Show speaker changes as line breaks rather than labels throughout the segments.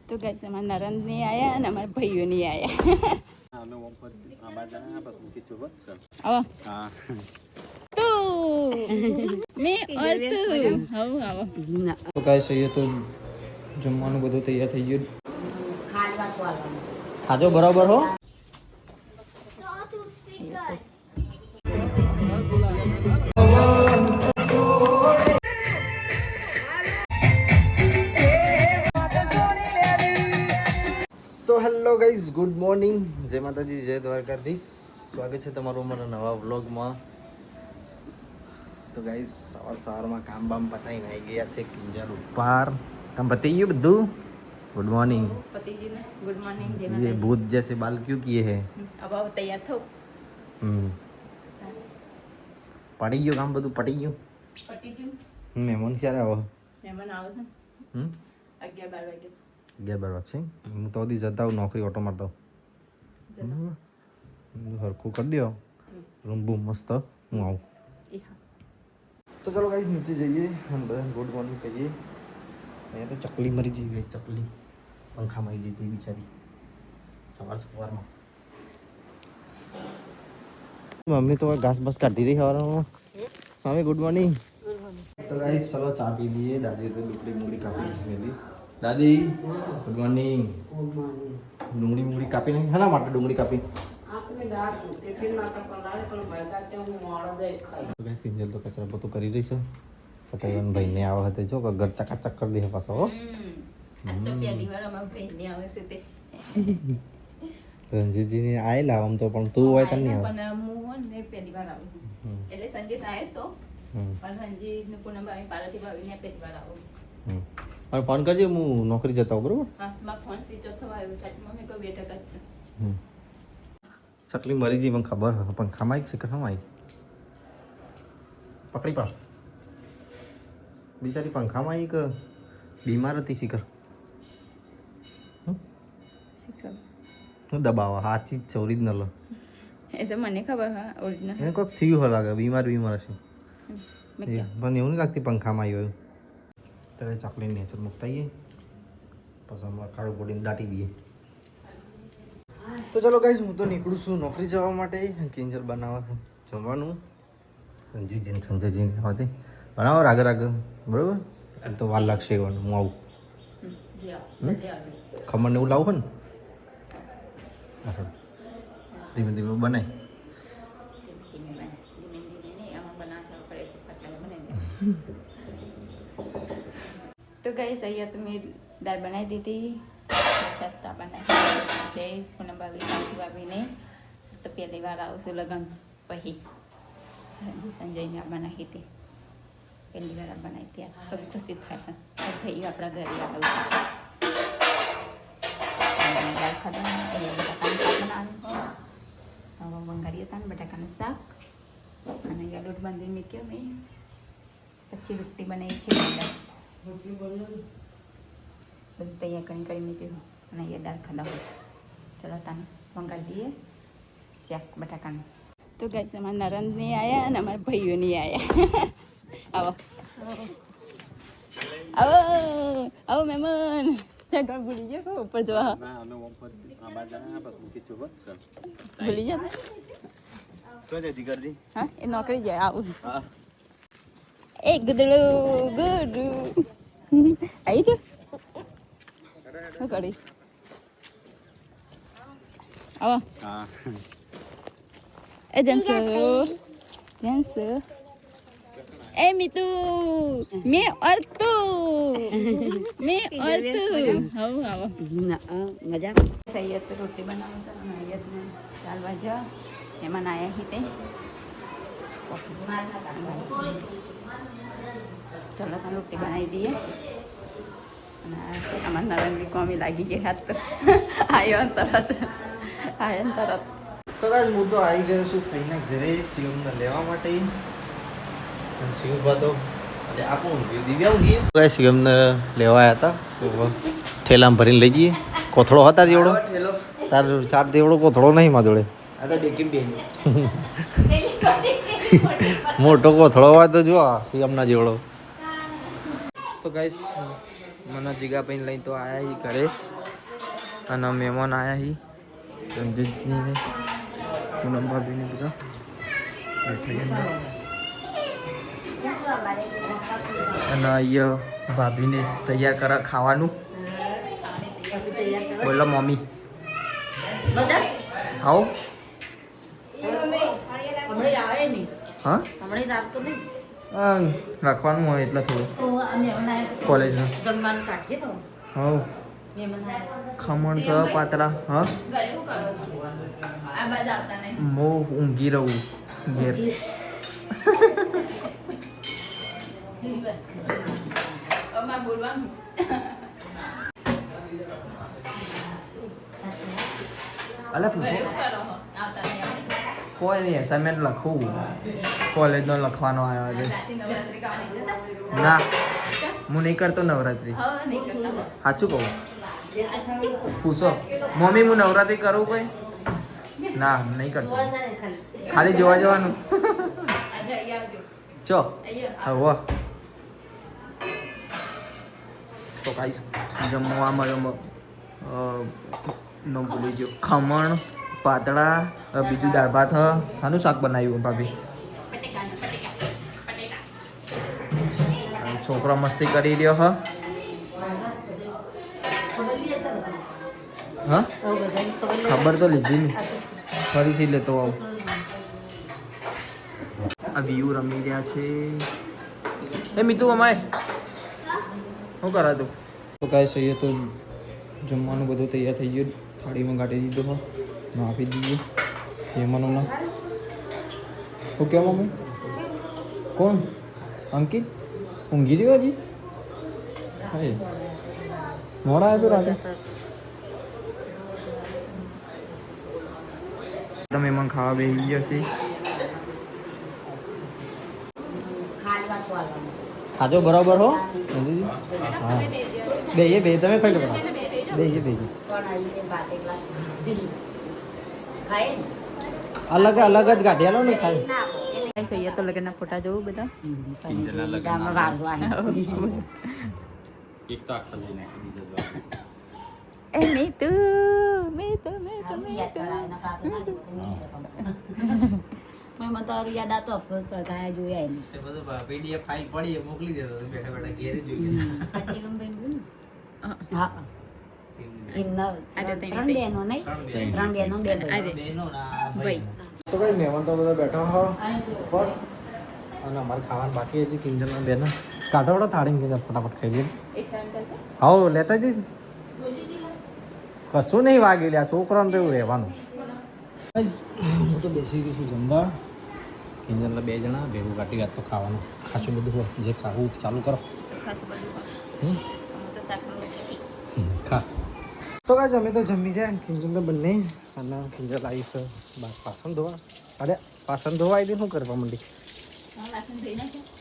तो गाइस हमारे नरंद नहीं आया और हमारे भाइयों नहीं आया आओ तू मैं और तू आओ आओ
તો ગાઈસ અહીંયા તો જમવાનું બધું તૈયાર થઈ ગયું ખાજો બરાબર હો so hello guys good morning જય માતાજી જય દ્વારકાધીશ સ્વાગત છે તમારું અમારા નવા વ્લોગમાં તો ગાઈઝ સવારમાં કામ બામ પતાવીને આવી ગયા છે કિંજલ ઉપર કામ પતી ગયું બધું गुड मॉर्निंग
पति जी ने गुड मॉर्निंग जी
ये भूत जैसे बाल क्यों किए हैं
अब आओ तैयार थो
पड़ी गयो काम બધું પટી ગયું
પટી ગયું
મહેમાન ક્યારે આવો
મહેમાન આવે છે 11-12 વાગે
11-12 વાગે હું તો દી જતા હું નોકરી ઓટો મારતો હરખું કરી દો રૂમ બૂમ મસ્ત હું આવું તો ચલો ગાઈસ નીચે જઈએ અને બધા ગુડ મોર્નિંગ કહીએ અહીંયા તો ચકલી મરી જઈ ગઈ ચકલી પંખામાં આવી જઈ હતી બિચારી સવારમાં મમ્મી તો ઘાસ બસ કાઢી રહી સવારમાં મમ્મી ગુડ મોર્નિંગ તો ગાઈસ ચલો ચા પી લઈએ દાદી તો ડુંગળી મુંગળી કાપી મેલી દાદી ગુડ મોર્નિંગ ડુંગળી મુંગળી કાપી નહીં શાના માટે ડુંગળી કાપી કિંજલ તો કચરા પોતું કરી રહી છે પટેલન ભાઈ ને આવા હતા જો કે ઘર ચકાચક કરી દે પાછો હો
આ તો પહેલી વાર અમાર ભાઈ ને આવે છે તે
રંજીતજી ને આયેલા આમ તો પણ તું હોય તને નહીં આવે
પણ હું હોન ને પહેલી વાર આવું એટલે સંજીત આયે તો પણ રંજીત ને પૂનમભાઈ પાર્વતી ભાભી ને પહેલી વાર આવું
અને ફોન કરજે હું નોકરી જતા હોઉં બરોબર
હા મારો ફોન સ્વિચ ઓફ થવા આવ્યો સાચી મમ્મી કોઈ 2% જ છે
ચકલી મરી ગઈ મને ખબર હ પણ ખમાઈ છે કે ખમાઈ પકડી પાડ બિચારી પંખામાં આવી કે બીમાર હતી શિખર હું દબાવા સાચી જ છે ઓરિજિનલ
એ તો મને ખબર હા ઓરિજિનલ
એને કોઈક થયું હોય લાગે બીમાર હશે પણ એવું નહીં લાગતી પંખામાં આવ્યો તો ચકલી નેચર મુકતાઈએ પછી હમણાં કાળું પોડીને દાટી દઈએ તો ચલો ગાઈસ હું તો નીકળું છું નોકરી જવા માટે કિંજલ બનાવવા જમવાનું સંજીજીને સંજયજીને આવતી બનાવો રાગે રાગે બરાબર એમ તો વાર લાગશે હું આવું ખમણ એવું લાવું ને ધીમે ધીમે બનાય
तो गाइस અહીંયા तो मैं दाल बनाई दी थी सत्ता बनाई पूनम भाभी काकी भाभी ने तो पहली बार आऊँ से लगन पही जी संजय ने बनाई थी पहली बार बनाई थी तो खुशी था भाई अपना घर आऊँ दाल खाधा बटाकाનું શાક બનાવ્યું વંગારી હતા ને બટાકાનું શાક અને લોટ બાંધી મૂક્યો મેં પછી રોટલી બનાવી છે બધું તૈયાર કરી મૂક્યું અને અહીંયા દાળ ખાધા હોય ચલો તાને વંગારી દઈએ શાક બટાકાનું તો ગાઈસ અમારા નરંદ નહીં આવ્યા અને અમારા ભાઈઓ નહીં આવ્યા આવો આવો આવો મહેમાન ત્યાં ભૂલી ગયો ઉપર જવા ભૂલી જતા હા એ નોકરી જાય આવું એ ગુદડું ગુડુ આવી ગયું શું કરી આવો એ જનસુ ए मितू मैं और तू आओ आओ मजा सैयद तो रोटी बनावा था सैयद ने दाल भाजा मेहमान आया ही थे चलो तो रोटी बनाई दिए हमारे नारंगी को लागी गई हाथ तो आयो तरत
તો ગાઈસ હું તો આવી ગયો છું ભાઈના ઘરે શિવમને લેવા માટે શિવભા તો આપણું દિવ્યા ઊંઘી ગાઈસ શિવમને લેવા આવ્યા હતા ઠેલામાં ભરીને લઈ જઈએ કોથળો હતા જેવડો તાર ચાર જેવડો કોથળો નહીં માં જોડે મોટો કોથળો હોય તો જો શિવમના જેવડો તો ગાઈસ મને જીગા પૈન લઈને તો આયા ઘરે
અને મહેમાન આવ્યા હી રંજીતજીને પૂનમ ભાભીને બધા અને અહીંયા ભાભીને તૈયાર કરા ખાવાનું. બોલો મમ્મી આવો. હા રાખવાનું હોય એટલે થોડું કોલેજનું. હા ખમણ છે પાતળા. હા હું ઊંઘી રહું ઘેર. અલા પૂછો કોઈ નહીં એસાઇનમેન્ટ લખવું કોલેજનો લખવાનો આવ્યો છે. ના હું નહીં કરતો નવરાત્રી. સાચું કહું પૂછો મમ્મી હું નવરાત્રી કરું કોઈ? ના નહીં કરતો ખાલી જોવા જવાનું. ચો હવે તો કાંઈ જમવા મળ્યો ન ભૂલી ગયો. ખમણ પાતળા બીજું દાળ ભાત. શાનું શાક બનાવ્યું ભાભી? છોકરો મસ્તી કરી રહ્યો. હા ખબર તો લીધી ને ફરીથી લેતો આવું. આ વ્યૂ રમી રહ્યા છે. એ મીતુ અમાય શું કરા તું? તો કાંઈ સહીએ તો જમવાનું બધું તૈયાર થઈ ગયું. થાળીમાં કાઢી દીધો હો આપી દઈએ મહેમાનોના. શું કહો મમ્મી? કોણ? અંકિત ઊંઘી રહ્યો હજી? હા મોડા આવ્યો તો રાતે. તમે મહેમાન ખાવા બેસી ગયા છે. ખાજો બરાબર હો. હા બે તમે ખાઈ લો બરાબર. અલગ અલગ જ ગાંઠિયા લો ને ખાઈ.
સૈયદ તો લગ્નના ફોટા જોઉં બધા. એ મેં તો મેં તારું યાદ આતો અફસોસ થાય જોયા નહીં.
તે બધું પીડીએફ ફાઇલ પડી એ મોકલી દેતો બેઠા બેઠા ઘેરે જોઈ લેતા.
હા
તો કઈ મહેમાન તો બધા બેઠા હો પર અને અમારે ખાવાનું બાકી હજી કિંજલના બેન કાઢો વડો થાળી કિંજલ ફટાફટ ખાઈ લઈએ. હાઉ લેતા જઈશ. કશું નહીં વાગી લ્યા છોકરાને તો એવું રહેવાનું. હું તો બેસી ગયું છું જમવા. કિંજલના 2 જણા ભેગું કાઢી વાત તો ખાવાનું ખાસું બધું હોય જે ખાવું ચાલુ કરો. ખા તો કાંઈ જમે તો જમી જાય. કિંજલ તો બંને અને કિંજલ આવીશ બાર પાસણ ધોવા. અરે પાસણ ધોવા આવી દે શું કરવા માંડી?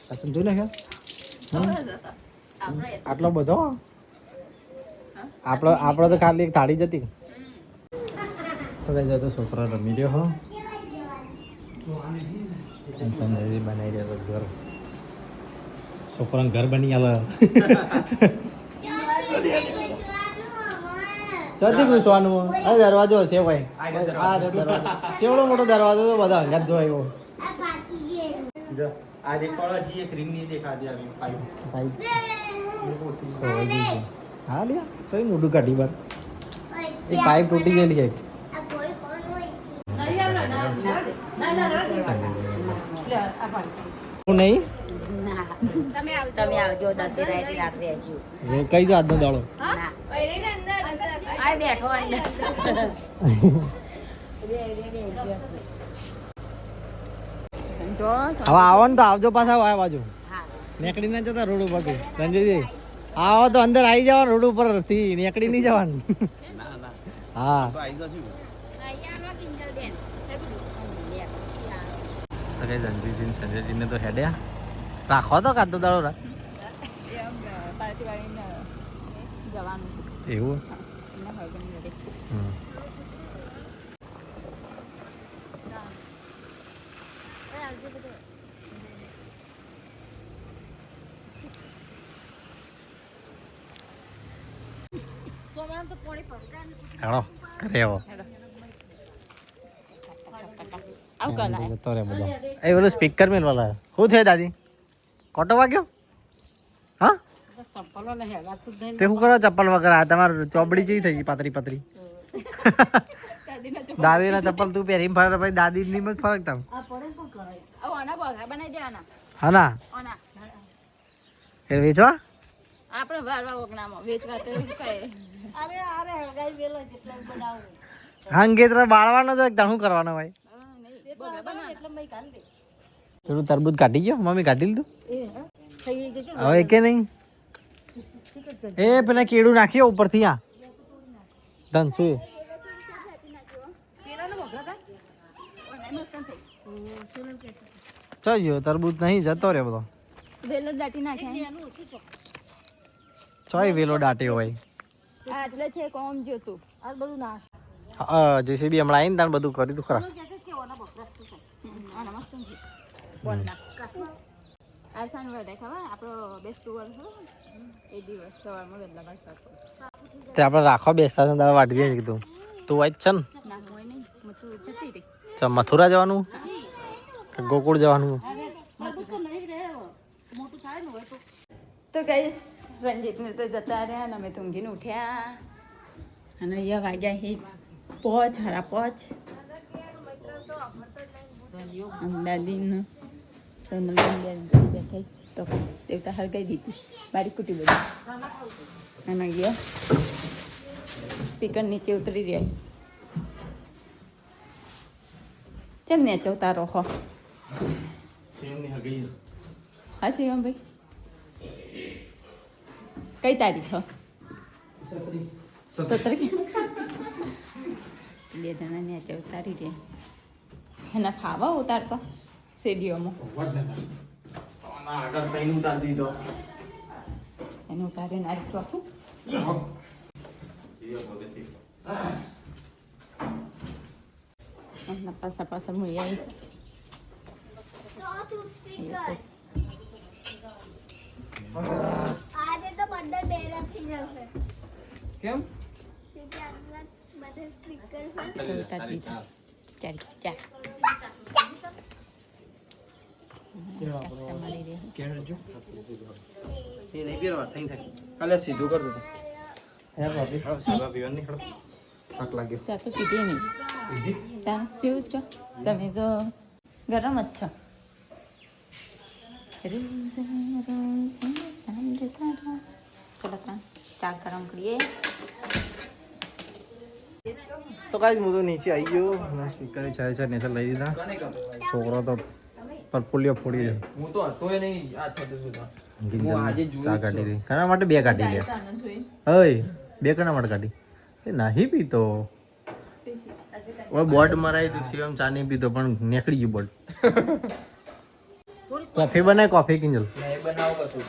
પાસણ ધોઈ નાખ્યા આટલો બધો? આપણો તો ખાલી એક થાળી જતી. તો કઈ જતો છોકરો રમી રહ્યો હો. સંજયજી બનાવી રહ્યો તો ઘર. છોકરાને ઘર બની આલે. જલ્દી ઘૂસવાનું. આ દરવાજો હશે ભાઈ. આ દરવાજો કેવડો મોટો દરવાજો તો બધા અંગાત જો આવ્યો. આજે કોળાજી એક રીંગની દેખાડી આવી પાઇપ. હા લ્યા ચોઈ મોઢું કાઢી બાર. એ પાઇપ તૂટી ગયેલી છે. નહીં
તમે આવજો દશેરા રાત્રે આવજો.
કઈ જો આજનો દાડો
બેઠો
હવે આવો ને તો આવજો પાછા આ બાજુ નીકળી ના જતા રોડ ઉપર થી. રંજીતજી આવો તો અંદર આવી જવાનું રોડ ઉપર થી નીકળી નહીં જવાનું. હા રંજીતજી સંજયજીને તો હેડ્યા રાખો તો કાઢતો દાડો રાખ
જવાનું
એવું. હેડો ઘરે આવો
આવું કલાય
જતો રે બધો એ બોલો સ્પીકર મેલવાલા શું થયું દાદી કોટો વાગ્યો હા તે શું કરો ચપ્પલ વગર આ તમારે ચોપડી જેવી થઈ ગઈ પાતરી પાતરી દાદીના ચપ્પલ તું પહેરીને ફરે પછી દાદી ની જ ફરક તમ હા ના એ વેચવા
આપણે વારવા ઓગણામાં વેચવા તો એવું કહે
હાંગેતરા બાળવાનો તો એકદમ શું કરવાનો ભાઈ પેલું તરબૂચ કાઢી ગયો મમ્મી કાઢી લીધું હવે કે નહીં એ પેલા કેળું નાખ્યો ઉપરથી આ ધન શું ચાલ્યો તરબૂચ નહીં જતો રે બધો
વેલો દાટી નાખ્યા
ચોય વેલો દાટ્યો હોય
આટલે છે કોમ જોતું આ બધું નાશ
જેસીબી હમણાં આવીને તાણ બધું કર્યું તું ખરા
આસાન વડે ખબર આપણો બેસ્ટ વર્ષ એ દિવસ સવારમાં વહેલા ભાઈ
તે આપણે રાખો બેસતા તારે વાટી દે કીધું તું વાંચ છે ને
ના હોય નહીં મથુર જતી રહી
મથુરા જવાનું કે ગોકુળ જવાનું
તો કઈ રંજીતને તો જતા રહ્યા અને અમે ઊંઘીને ઉઠ્યા અને અહીંયા વાગ્યા હી પોચ હરા પોચ દાદીનું બેઠા તો દેવતા હરગાઈ દીધી બારી કુટી બધી અને ગયા સ્પીકર નીચે ઉતરી રહ્યા ચમ ને ચૌતારો હો હા શિવમભાઈ કઈ તારીખ હો 17 બે જણા નેચે ઉતારી રહ્યા એના ખાવા ઉતારતો સીડીઓમાં એને ઉતારીને આ ચોથું એના પાછા પાછા મળી આવી
આજે તો બધા બેરા થઈ જશે
કેમ
બધા સ્પીકર
ઉતારી દીધા ચાર મળી રહી
અલે સીધું કર દો હે ભાભી થાક લાગે
ત્યાં તો પીધી નહીં ત્યાં પીવું જ કહો તમે તો ગરમ જ છો ચલો ત્રણ ચા ગરમ કરીએ
તો કાંઈ હું તો નીચે આવી ગયો સ્પીકરે છે નેચર લઈ દીધા છોકરો તો પરપુલિયો ફોડી દે
હું તો હતો નહીં આ થતું સુધા હું આજે જોયું
ચા કાઢી રહી કના માટે બે કાઢી લે ઓય બે કના માટે કાઢી એ નહીં પીતો ઓય બોર્ડ મરાઈ તો શિવમ ચા નહીં પીતો પણ નીકળી ગયું બોર્ડ કોફી બનાય કોફી કિંજલ
મેં બનાવો કશું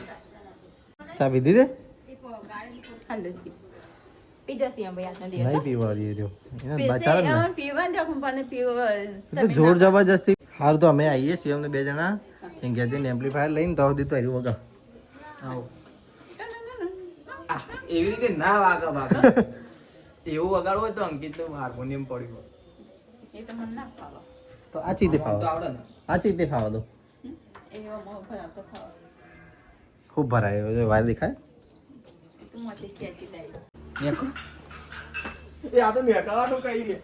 ચા પીધી દે
પીજા સિંહ ભાઈ આજનો દિવસ
નહીં પીવા રહી રહ્યો એને બચારા ને
પીવાનું જો કંપાને પીવા
તો જોર જબરજસ્તી હાર તો અમે આવીએ છીએ અમને બે જણા એન્ગેજ એમ્પ્લીફાયર લઈને તો સુધી તો આવ્યું વગર
આવો એવી રીતે ના વાગા બાબા એવું વગાડવું હોય તો અંકિત નું હાર્મોનિયમ પડ્યું હોય.
એ તો મને ના ખાવા
તો આ ચીતે
તો
ખાવા
આવડે ને
આ ચીતે ખાવા દો
એવો મોં ભરાવતો ખાવા
ખૂબ ભરાય જો વાર દેખાય
તું મતે ખેંચી લાવી
મેકો એ આ તો મેકાવાનું કઈ રે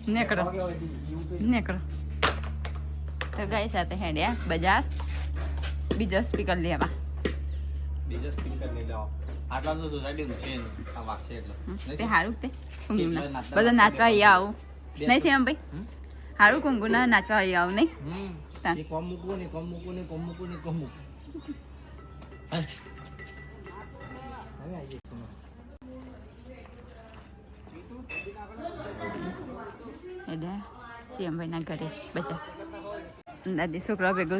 નેકરો નેકરો તો ગાય સાથે હેડ્યા બજાર બીજો સ્પીકર લેવા
બીજો સ્પીકર નહીં લાવો આટલા તો સોસાયટી છે ને આ વાગશે એટલે
તે હારું તે કુંગુના બધા નાચવા અહીંયા આવું નહીં છે ભાઈ હારું કુંગુના નાચવા અહીંયા આવું નહીં
એ કોમ મૂકવું ને કોમ મૂકવું ને કોમ મૂકવું ને કોમ મૂકવું હવે આવીએ
હેડ્યા શિવમભાઈના ઘરે બજાર દાદી છોકરો ભેગો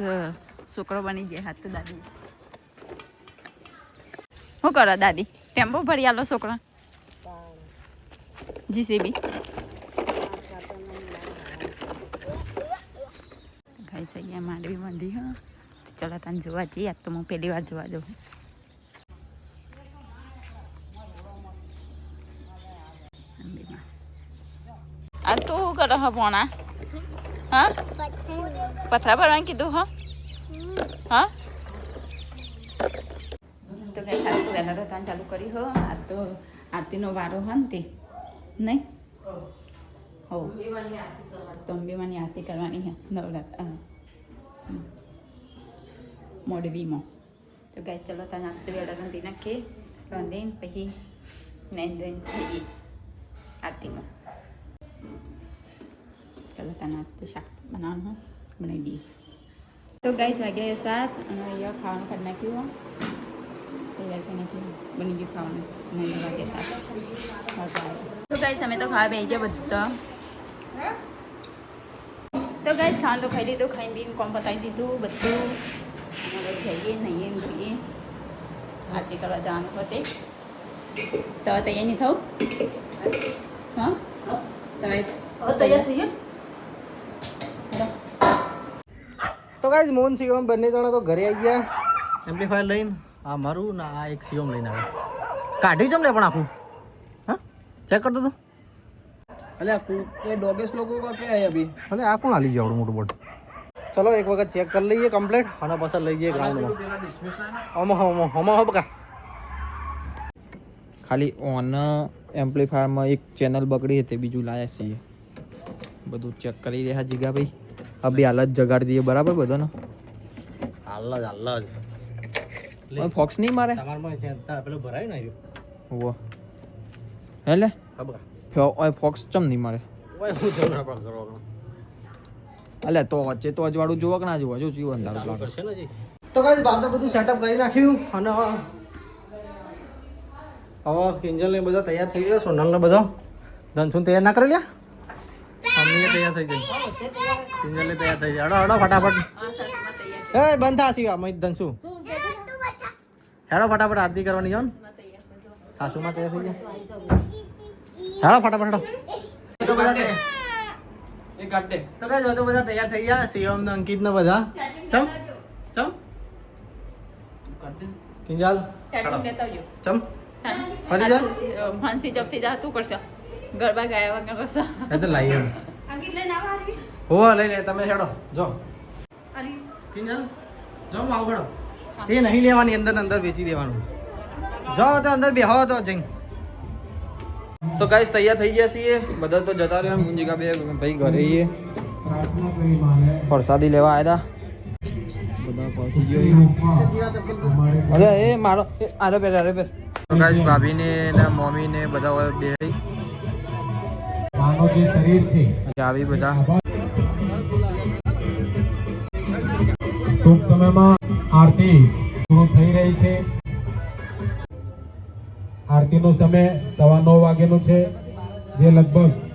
છોકરો બની જાય હાથ તો દાદી શું કરો દાદી ટેમ્પો ભરી આલો છોકરા જીસીબી ભાઈ સૈયા માંડવી બાંધી હા ચલો તને જોવા જઈએ આજ તો હું પહેલી વાર જોવા જાઉં આ તું શું કરો હો ભોણા હા પથરા ભરવાનું કીધું હા હા તો કઈ સારું વહેલા રોતાન ચાલુ કરી હો આ તો આરતીનો વારો હા ને તે નહીં હો તો અંબેમાની આરતી કરવાની હે નવરાત્ર મોડવીમાં તો ગાય ચલો તને આરતી વહેલા રાંધી નાખીએ રાંધીને પછી નાઈને થઈ ગઈ આરતીમાં ચલો તને આરતી શાક બનાવવાનું બનાવી દઈએ તો ગાઈસ વાગ્યા 7 અને અહીંયા ખાવાનું કાઢી નાખ્યું તૈયાર કરી નાખ્યું બની ગયું ખાવાનું અને વાગ્યા 7 તો ગાઈસ અમે તો ખાવા બેસી ગયા બધા તો ગાઈસ ખાવાનું તો ખાઈ લીધું ખાઈને બી કોમ પતાવી દીધું બધું અને જઈએ નહીં જોઈએ આરતી કરવા જવાનું હોતે તો તૈયાર નહીં થવું હા તમે તૈયાર થઈએ
તો ગાઈસ મોહન શિવમ બંને જણા તો ઘરે આવી ગયા એમ્પ્લીફાયર લઈને આ મારું ને આ એક શિવમ લઈને આવ્યો કાઢી જમ લે પણ આખું હા ચેક કરતો તું
अरे ये डॉगेस लोगों का क्या है अभी
અરે આ કોણ હાલી ગયું આવડું મોટું બોર્ડ ચલો એક વખત ચેક કરી લઈએ કમ્પ્લીટ અને પછી લઈ જઈએ ગ્રાઉન્ડમાં હમો બકા
ખાલી ઓન એમ્પ્લીફાયરમાં એક ચેનલ બગડી હતી બીજું લાયા છીએ બધું ચેક કરી રહ્યા જીગાભાઈ અભી હાલત જગાડી દઈએ બરાબર બધાને
હાલ જ
ફોક્સ નહીં મારે
તમારમાં છે પેલું ભરાય ને
વો હેલે
હા બકા
ફોક્સ ચમ નહીં મારે
ઓય હું જરૂર આપણ કરવાનો
અલે તો વચ્ચે તો અજવાળું જોવો કે ના જોવો જો જીવન દારૂ લાગે
કરશે ને જી તો ગાઈસ બાપને બધું સેટઅપ કરી નાખ્યું અને હવે કિંજલ ને બધા તૈયાર થઈ ગયા સોનલ ને બધા ધનસુન તૈયાર ના કરી લ્યા મમ્મી તૈયાર થઈ ગઈ કિંજલ ને તૈયાર થઈ ગયા હડો ફટાફટ એ બંધ થા સીવા મય ધનસુ હેડો ફટાફટ આરતી કરવાની જાવ સાસુમાં તૈયાર થઈ ગયા હેડો ફટાફટ હેડો તો બધા
એ કાઢ દે
તો ગાઈસ બધા તૈયાર થઈ ગયા શિવમ ને અંકિત ને બધા ચમ
કાઢ દે
કિંજલ
ચાર્જિંગ લેતા આવજો
ચમ ફરી જા
ફાંસી જપથી જા તું કરશે ગરબા ગાયા વગર કરશે
એ તો લાઈ હો લઈ લે તમે હેડો જો કિંજલ જો આવ હેડો એ નહીં લેવાની અંદર વેચી દેવાનું જો તો અંદર બેહો તો જઈ
તો ગાઈસ તૈયાર થઈ ગયા છીએ બધા તો જતા રહ્યા મુંજીકા બે ભાઈ ઘરે છીએ પ્રસાદી લેવા આવ્યા હતા બધા પહોંચી ગયો અરે એ મારો આરે પેર તો ગાઈસ ભાભીને ને મમ્મીને બધા બે
માનવ જે શરીર છે
આવી બધા
ટૂંક સમયમાં આરતી પૂરું થઈ રહી છે આરતીનો સમય 9:15 વાગ્યાનો છે જે લગભગ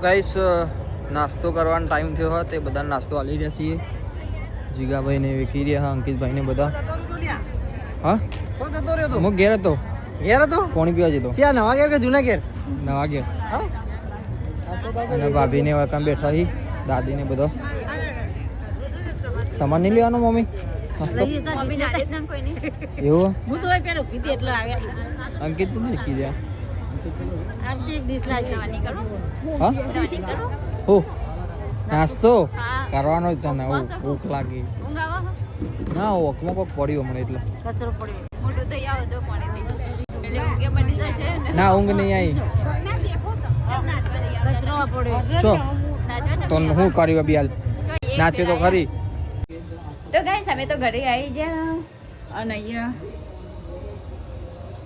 ગાઈસ નાસ્તો કરવાનો ટાઈમ થયો હોય તે બધા નાસ્તો આલી રહ્યા છીએ. જીગાભાઈ ને વિકી રહ્યા હા, અંકિતભાઈ ને બધા. હા હું ઘેર હતો. પાણી પીવા જતો.
નવા ઘેર કે જૂના ઘેર?
નવા ઘેર. અને ભાભી ને વળકામ બેઠા હી, દાદી ને બધો. તમારે નહીં લેવાનો મમ્મી નાસ્તો? એવું અંકિત તો નહીં રહ્યા. હા હો નાસ્તો કરવાનો જ છે ને ભૂખ લાગી ના વોકમાં કોક પડ્યું હમણાં એટલે ના ઊંઘ નહીં આવી છો તો હું કર્યું બિયાલ નાચ્યો તો ખરી.
તો ગાઈસ અમે તો ઘરે આવી ગયા અને અહીંયા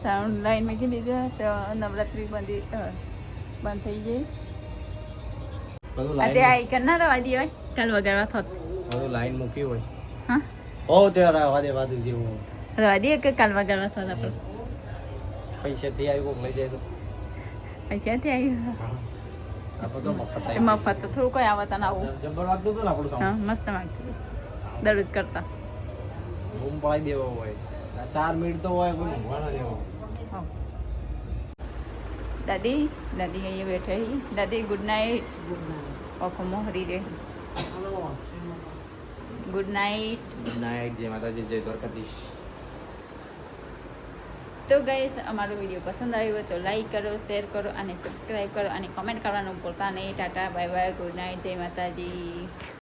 સાઉન્ડ લાઈન મૂકી દીધા તો નવરાત્રી બંધ થઈ ગઈ.
બધું
આજે આ એક ના રવા દે હોય કાલ વગાડવા થોત.
બધું લાઈન મૂકી હોય.
હા
ઓ તે રવા દે વાદુ જેવું.
રવા દે કે કાલ વગાડવા થોત આપણે.
પૈસાથી આવી કોક લઈ જાય તો
પૈસાથી આવ્યું
આપણે તો મફત
મફત તો થોડું કોઈ આવતા ના આવું.
જબ્બર વાગતું હતું ને આપણું
હા
સાઉન્ડ.
મસ્ત વાગતું દરરોજ કરતા.
બૂમ પડાઈ દેવો હોય. આ 4 મિનિટ તો હોય કોઈ ઊંઘવા ના દેવો.
દાદી અહીંયા બેઠા હી. દાદી ગુડ નાઇટ. ઓખો મોહરી રે. Good night.
Good night. જય માતાજી, જય દ્વારકાધીશ.
તો ગાઈસ અમારો વિડીયો પસંદ આવ્યો હોય તો લાઈક કરો, શેર કરો અને સબસ્ક્રાઈબ કરો અને કમેન્ટ કરવાનું ભૂલતા નહીં. Tata bye bye, good night, જય માતાજી.